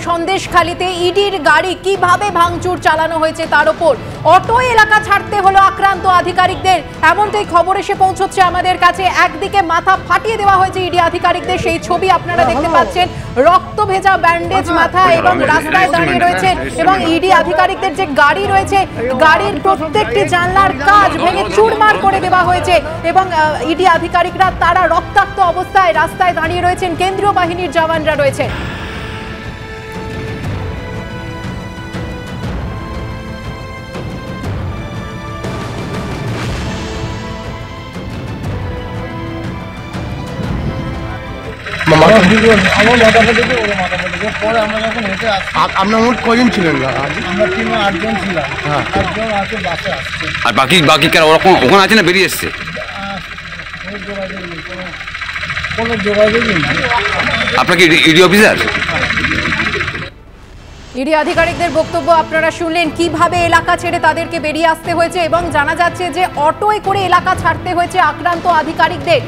সন্দেশখালীতে ইডির গাড়ি কিভাবে ভাঙচুর চালানো হয়েছে তার উপর অটো এলাকা ছাড়তে হলো আক্রান্ত আধিকারিকদের, এমনটাই খবর এসে পৌঁছচ্ছে আমাদের কাছে। একদিকে মাথা ফাটিয়ে দেওয়া হয়েছে ইডি আধিকারিকদের, সেই ছবি আপনারা দেখতে পাচ্ছেন, রক্ত ভেজা ব্যান্ডেজ মাথা এবং রাস্তায় দাঁড়িয়ে রয়েছেন। এবং ইডি আধিকারিকদের যে গাড়ি রয়েছে, গাড়ির প্রত্যেকটি জানলার কাঁচ ভেঙে চুরমার করে দেওয়া হয়েছে এবং ইডি আধিকারিকরা তারা রক্তাক্ত অবস্থায় রাস্তায় দাঁড়িয়ে রয়েছেন, কেন্দ্রীয় বাহিনীর জওয়ানরা রয়েছেন। আপনার মোট কজন ছিলেন? আমরা টিমে 8 জন ছিলাম। 8 জন আছে, বাসে আসছে। আর বাকি ওরকম ওখানে আছে না বেরিয়ে এসছে? কোনো যোগাযোগই নেই। আপনার কি ইডি অফিসার? ইডি আধিকারিকদের বক্তব্য আপনারা শুনলেন, কিভাবে এলাকা ছেড়ে তাদেরকে বেরিয়ে আসতে হয়েছে এবং জানা যাচ্ছে যে অটোয় করে এলাকা ছাড়তে হয়েছে আক্রান্ত আধিকারিকদের।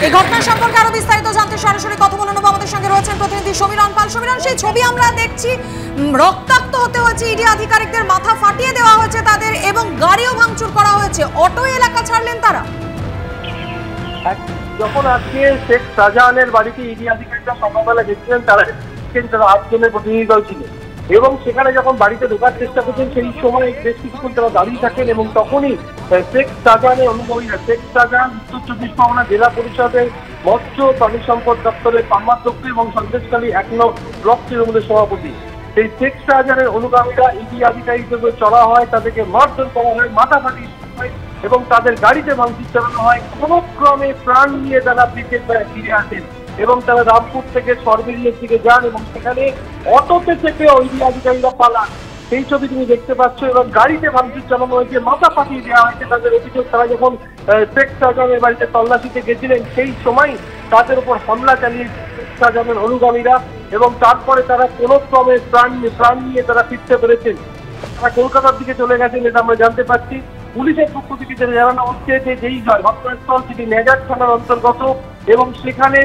এই ঘটনা সম্পর্কে আরো বিস্তারিত জানতে সরাসরি কথা বলে নেব, আমাদের সঙ্গে রয়েছেন প্রতিনিধি সমীরণ পাল। সমীরণ, সেই ছবি আমরা দেখছি, রক্তাক্ত হতে হয়েছে ইডি আধিকারিকদের, মাথা ফাটিয়ে দেওয়া হয়েছে তাদের এবং গাড়িও ভাঙচুর করা হয়েছে। অটো এলাকা ছাড়লেন তারা। যখন আজকে শেখ শাহজাহানের বাড়িতে ইডি আধিকারিকরা সকালবেলা গেছিলেন, তারা 8 জনের প্রতিনিধি দল ছিল এবং সেখানে যখন বাড়িতে ঢোকার চেষ্টা করছেন সেই সময় বেশ কিছুক্ষণ তারা দাঁড়িয়ে থাকেন এবং তখনই শেখ শাহজাহানের অনুগামীরা, শেখ শাহজাহান উত্তর 24 পরগনা জেলা পরিষদের মৎস্য প্রাণী সম্পদ দপ্তরের কর্মাধ্যক্ষ এবং সন্দেশখালী 1 নং ব্লক তৃণমূলের সভাপতি, সেই শেখ শাহজাহানের অনুগামীরা ইডি আধিকারিকদের চড়া হয়, তাদেরকে মারধর করা হয়, মাথা ফাটিয়ে হয় এবং তাদের গাড়িতে ভাঙচুর চালানো হয়। কোনো ক্রমে প্রাণ নিয়ে তারা ফিরে আসেন এবং তারা রামপুর থেকে সরবেরিয়ার দিকে যান এবং সেখানে অটোতে থেকে ইডি আধিকারিকরা পালান। সেই ছবি তুমি দেখতে পাচ্ছ এবং গাড়িতে ভাঙচুর চালানো হয়েছে, মাথা ফাটিয়ে দেওয়া হয়েছে। তাদের অভিযোগ, তারা যখন শেখ শাহজাহানের বাড়িতে তল্লাশিতে গেছিলেন সেই সময় তাদের উপর হামলা চালিয়ে শেখ শাহজাহানের অনুগামীরা এবং তারপরে তারা কোনো ক্রমে প্রাণ নিয়ে তারা ফিরতে পেরেছেন। তারা কলকাতার দিকে চলে গেছেন, এটা আমরা জানতে পারছি। পুলিশের পক্ষ থেকে জানানো হচ্ছে যে যেই ঘটনাস্থল সেটি নেজার থানার অন্তর্গত এবং সেখানে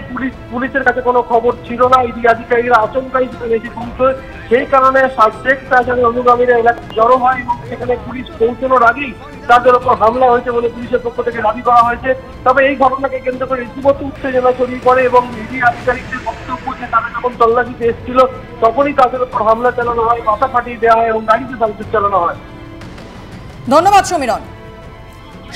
পুলিশের কাছে কোনো খবর ছিল না। ইডি আধিকারিকরা আচমকাই এসে পৌঁছয়, সেই কারণে শেখ শাহজাহানের অনুগামীরা এলাকায় জড়ো হয় এবং সেখানে পুলিশ পৌঁছানোর আগেই তাদের ওপর হামলা হয়েছে বলে পুলিশের পক্ষ থেকে দাবি করা হয়েছে। তবে এই ঘটনাকে কেন্দ্র করে রীতিমতো উত্তেজনা ছড়িয়ে পড়ে এবং ইডি আধিকারিকদের বক্তব্য যে তারা যখন তল্লাশিতে এসেছিল তখনই তাদের ওপর হামলা চালানো হয়, মাথা ফাটিয়ে দেওয়া হয় এবং গাড়িতে ভাঙচুর চালানো হয়। ধন্যবাদ সমীরণ।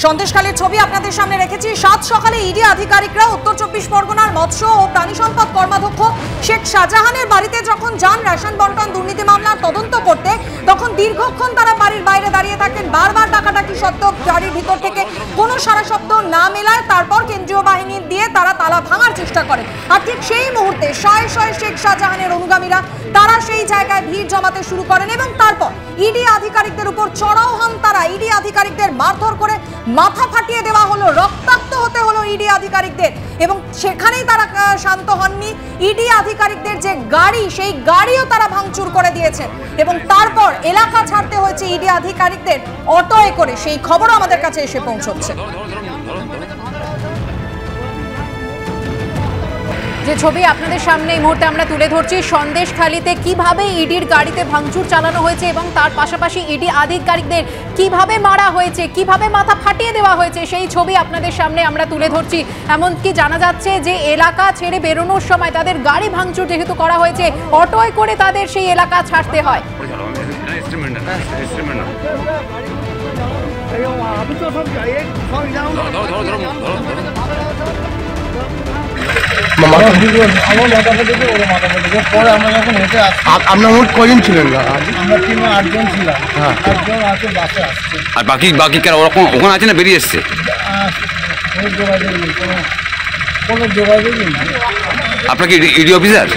সন্দেশখালীর ছবি আপনাদের সামনে রেখেছি। 7 সকালে ইডি আধিকারিকরা উত্তর 24 পরগনার মৎস্য ও প্রাণী সম্পদ কর্মাধ্যক্ষ শেখ শাহজাহানের বাড়িতে যখন যান রেশন বন্টন দুর্নীতি মামলার তদন্ত করতে, তখন দীর্ঘক্ষণ তারা বাড়ির বাইরে দাঁড়িয়ে থাকেন। বারবার ডাকাডাকি সত্ত্বেও বাড়ির ভিতর থেকে কোনো সারা শব্দ না মেলায় তারপর কেন্দ্রীয় বাহিনী দিয়ে তারা তালা ভাঙার চেষ্টা করেন। আর ঠিক সেই মুহূর্তে শয়ে শয়ে শেখ শাহজাহানের অনুগামীরা তারা সেই জায়গায় ভিড় জমাতে শুরু করেন এবং তারপর ইডি আধিকারিকদের উপর চড়াও হন তারা। ইডি আধিকারিকদের মারধর করে মাথা ফাটিয়ে দেওয়া হলো, রক্তাক্ত হতে হলো ইডি আধিকারিকদের এবং সেখানেই তারা শান্ত হননি। ইডি আধিকারিকদের যে গাড়ি, সেই গাড়িও তারা ভাঙচুর করে দিয়েছেন এবং তারপর এলাকা ছাড়তে হয়েছে ইডি আধিকারিকদের অটোয় করে। সেই খবরও আমাদের কাছে এসে পৌঁছচ্ছে। যে ছবি আপনাদের সামনে এই মুহূর্তে আমরা তুলে ধরছি, সন্দেশখালীতে কিভাবে ইডির গাড়িতে ভাঙচুর চালানো হয়েছে এবং তার পাশাপাশি ইডি আধিকারিকদের কিভাবে মারা হয়েছে, কিভাবে মাথা ফাটিয়ে দেওয়া হয়েছে, সেই ছবি আপনাদের সামনে আমরা তুলে ধরছি। এমনকি জানা যাচ্ছে যে এলাকা ছেড়ে বেরোনোর সময় তাদের গাড়ি ভাঙচুর যেহেতু করা হয়েছে, অটোয় করে তাদের সেই এলাকা ছাড়তে হয়। আপনার মোট কজন ছিলেন? আমরা টিমে 8 জন ছিলাম। 8 জন আছে, বাসে আসছে। আর বাকি ওরকম ওখানে আছে না বেরিয়ে এসছে? কোনো যোগাযোগই নেই। আপনার কি ইডি অফিসার?